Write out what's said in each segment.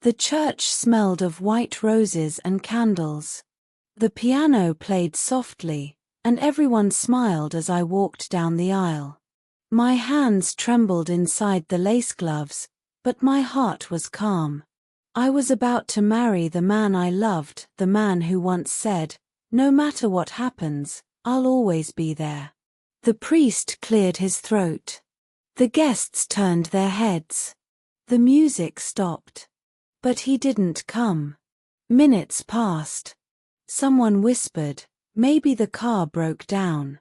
The church smelled of white roses and candles. The piano played softly, and everyone smiled as I walked down the aisle. My hands trembled inside the lace gloves, but my heart was calm. I was about to marry the man I loved, the man who once said, "No matter what happens, I'll always be there." The priest cleared his throat. The guests turned their heads. The music stopped. But he didn't come. Minutes passed. Someone whispered, "Maybe the car broke down."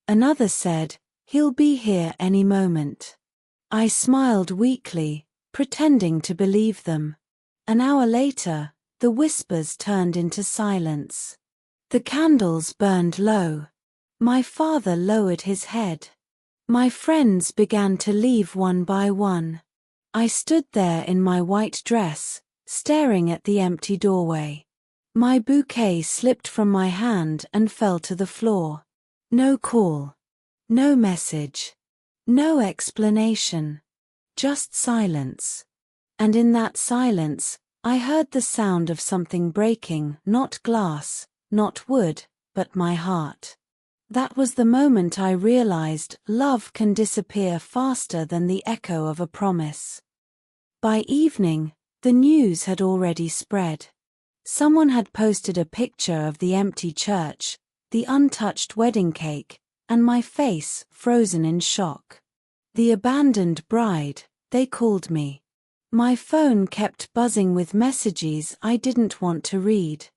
Another said, "He'll be here any moment." I smiled weakly, pretending to believe them. An hour later, the whispers turned into silence. The candles burned low. My father lowered his head. My friends began to leave one by one. I stood there in my white dress, staring at the empty doorway. My bouquet slipped from my hand and fell to the floor. No call. No message. No explanation. Just silence. And in that silence, I heard the sound of something breaking, not glass, not wood, but my heart. That was the moment I realized love can disappear faster than the echo of a promise. By evening, the news had already spread. Someone had posted a picture of the empty church, the untouched wedding cake, and my face frozen in shock. The abandoned bride, they called me. My phone kept buzzing with messages I didn't want to read.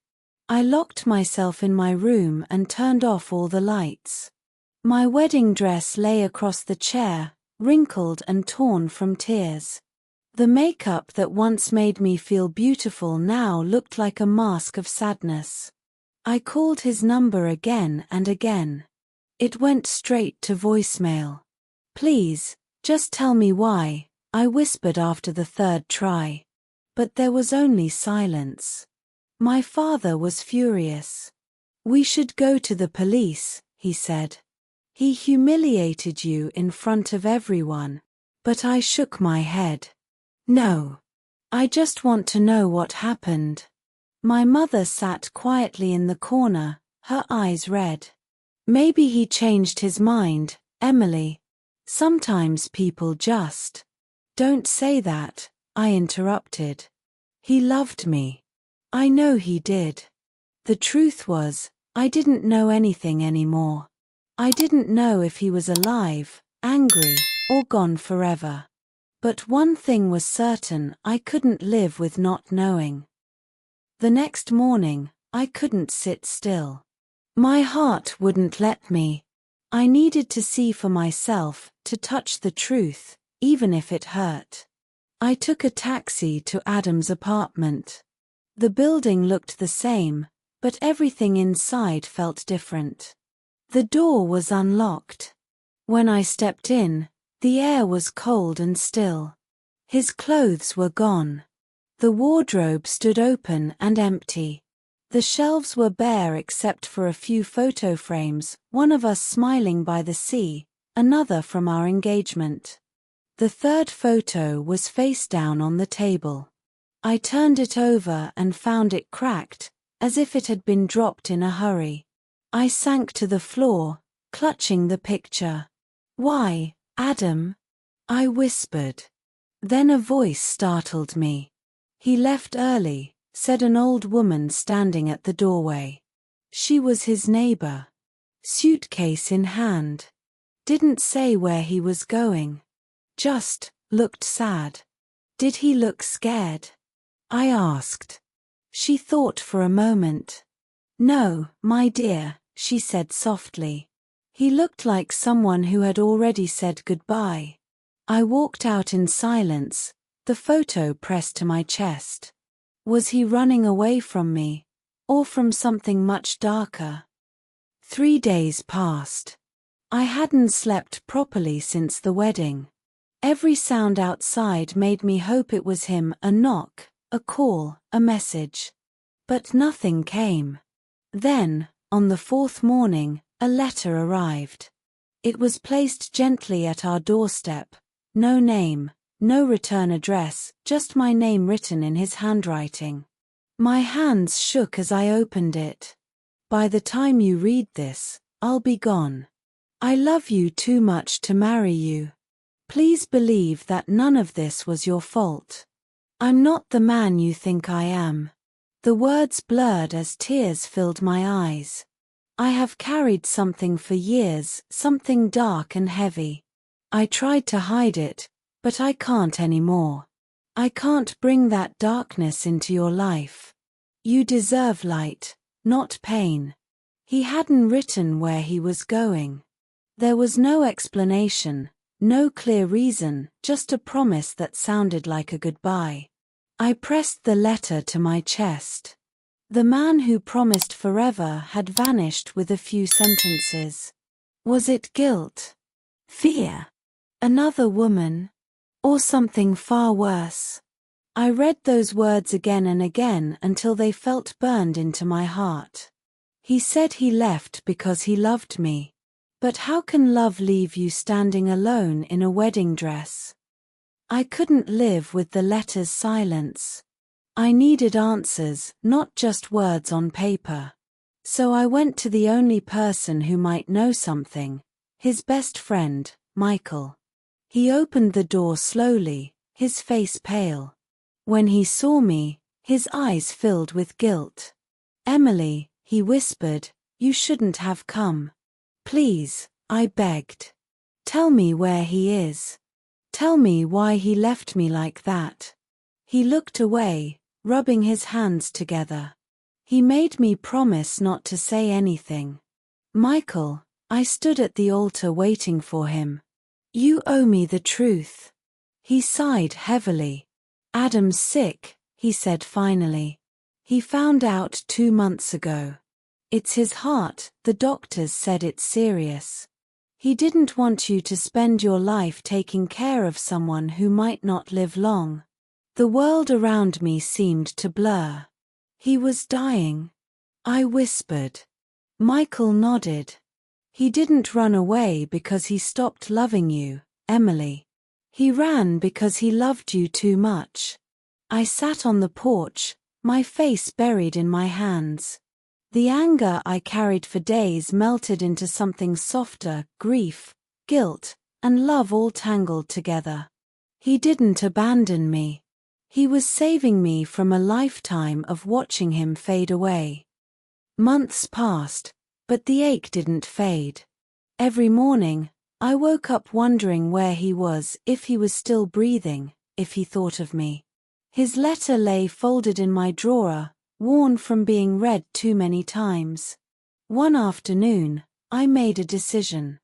I locked myself in my room and turned off all the lights. My wedding dress lay across the chair, wrinkled and torn from tears. The makeup that once made me feel beautiful now looked like a mask of sadness. I called his number again and again. It went straight to voicemail. "Please, just tell me why," I whispered after the third try. But there was only silence. My father was furious. "We should go to the police," he said. "He humiliated you in front of everyone." But I shook my head. "No. I just want to know what happened." My mother sat quietly in the corner, her eyes red. "Maybe he changed his mind, Emily. Sometimes people just—" "Don't say that," I interrupted. "He loved me. I know he did." The truth was, I didn't know anything anymore. I didn't know if he was alive, angry, or gone forever. But one thing was certain, I couldn't live with not knowing. The next morning, I couldn't sit still. My heart wouldn't let me. I needed to see for myself, to touch the truth, even if it hurt. I took a taxi to Adam's apartment. The building looked the same, but everything inside felt different. The door was unlocked. When I stepped in, the air was cold and still. His clothes were gone. The wardrobe stood open and empty. The shelves were bare except for a few photo frames, one of us smiling by the sea, another from our engagement. The third photo was face down on the table. I turned it over and found it cracked, as if it had been dropped in a hurry. I sank to the floor, clutching the picture. "Why, Adam?" I whispered. Then a voice startled me. "He left early," said an old woman standing at the doorway. She was his neighbor. Suitcase in hand. Didn't say where he was going. Just looked sad. "Did he look scared?" I asked. She thought for a moment. "No, my dear," she said softly. "He looked like someone who had already said goodbye." I walked out in silence, the photo pressed to my chest. Was he running away from me, or from something much darker? 3 days passed. I hadn't slept properly since the wedding. Every sound outside made me hope it was him, a knock, a call, a message. But nothing came. Then, on the 4th morning, a letter arrived. It was placed gently at our doorstep. No name, No return address, just my name written in his handwriting. My hands shook as I opened it. By the time you read this, I'll be gone. I love you too much to marry you. Please believe that none of this was your fault. I'm not the man you think I am. The words blurred as tears filled my eyes. I have carried something for years, something dark and heavy. I tried to hide it, but I can't anymore. I can't bring that darkness into your life. You deserve light, not pain. He hadn't written where he was going. There was no explanation, no clear reason, just a promise that sounded like a goodbye. I pressed the letter to my chest. The man who promised forever had vanished with a few sentences. Was it guilt? Fear? Another woman? Or something far worse? I read those words again and again until they felt burned into my heart. He said he left because he loved me. But how can love leave you standing alone in a wedding dress? I couldn't live with the letter's silence. I needed answers, not just words on paper. So I went to the only person who might know something, his best friend, Michael. He opened the door slowly, his face pale. When he saw me, his eyes filled with guilt. "Emily," he whispered, "you shouldn't have come. Please," I begged. "Tell me where he is. Tell me why he left me like that." He looked away, rubbing his hands together. He made me promise not to say anything. "Michael," I stood at the altar waiting for him. "You owe me the truth." He sighed heavily. "Adam's sick," he said finally. "He found out 2 months ago. It's his heart, the doctors said it's serious. He didn't want you to spend your life taking care of someone who might not live long." The world around me seemed to blur. "He was dying," I whispered. Michael nodded. "He didn't run away because he stopped loving you, Emily. He ran because he loved you too much." I sat on the porch, my face buried in my hands. The anger I carried for days melted into something softer, grief, guilt, and love all tangled together. He didn't abandon me. He was saving me from a lifetime of watching him fade away. Months passed, but the ache didn't fade. Every morning, I woke up wondering where he was, if he was still breathing, if he thought of me. His letter lay folded in my drawer, worn from being read too many times. One afternoon, I made a decision.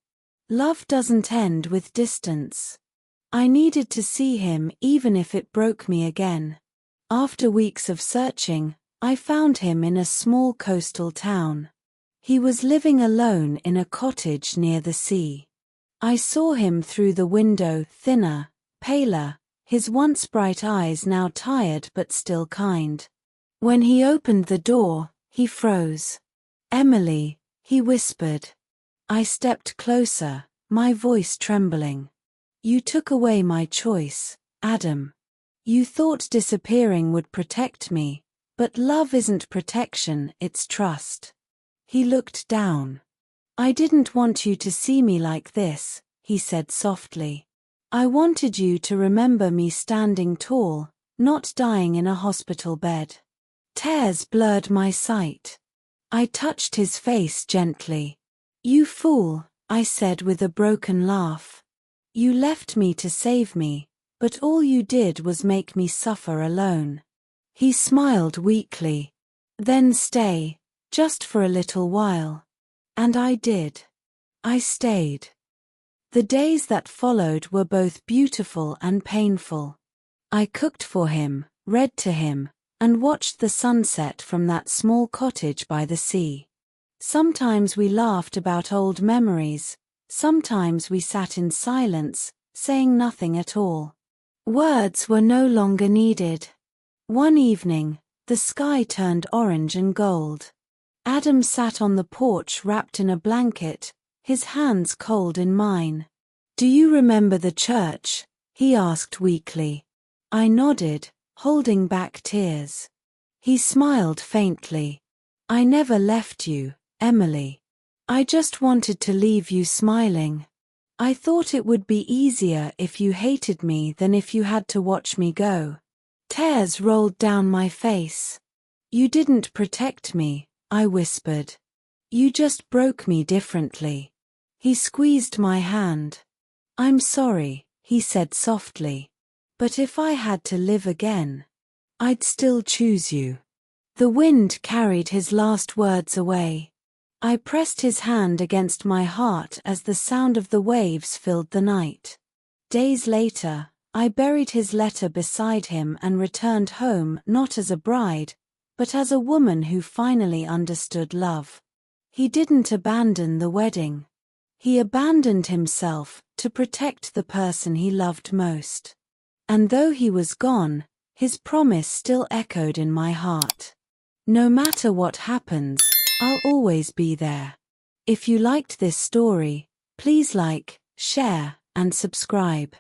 Love doesn't end with distance. I needed to see him even if it broke me again. After weeks of searching, I found him in a small coastal town. He was living alone in a cottage near the sea. I saw him through the window, thinner, paler, his once bright eyes now tired but still kind. When he opened the door, he froze. "Emily," he whispered. I stepped closer, my voice trembling. "You took away my choice, Adam. You thought disappearing would protect me, but love isn't protection, it's trust." He looked down. "I didn't want you to see me like this," he said softly. "I wanted you to remember me standing tall, not dying in a hospital bed." Tears blurred my sight. I touched his face gently. "You fool," I said with a broken laugh. "You left me to save me, but all you did was make me suffer alone." He smiled weakly. "Then stay, just for a little while." And I did. I stayed. The days that followed were both beautiful and painful. I cooked for him, read to him, and watched the sunset from that small cottage by the sea. Sometimes we laughed about old memories, sometimes we sat in silence, saying nothing at all. Words were no longer needed. One evening, the sky turned orange and gold. Adam sat on the porch wrapped in a blanket, his hands cold in mine. "Do you remember the church?" he asked weakly. I nodded, holding back tears. He smiled faintly. I never left you, Emily. I just wanted to leave you smiling. I thought it would be easier if you hated me than if you had to watch me go. Tears rolled down my face. You didn't protect me, I whispered. You just broke me differently. He squeezed my hand. I'm sorry, he said softly. But if I had to live again, I'd still choose you. The wind carried his last words away. I pressed his hand against my heart as the sound of the waves filled the night. Days later, I buried his letter beside him and returned home not as a bride, but as a woman who finally understood love. He didn't abandon the wedding. He abandoned himself to protect the person he loved most. And though he was gone, his promise still echoed in my heart. No matter what happens, I'll always be there. If you liked this story, please like, share, and subscribe.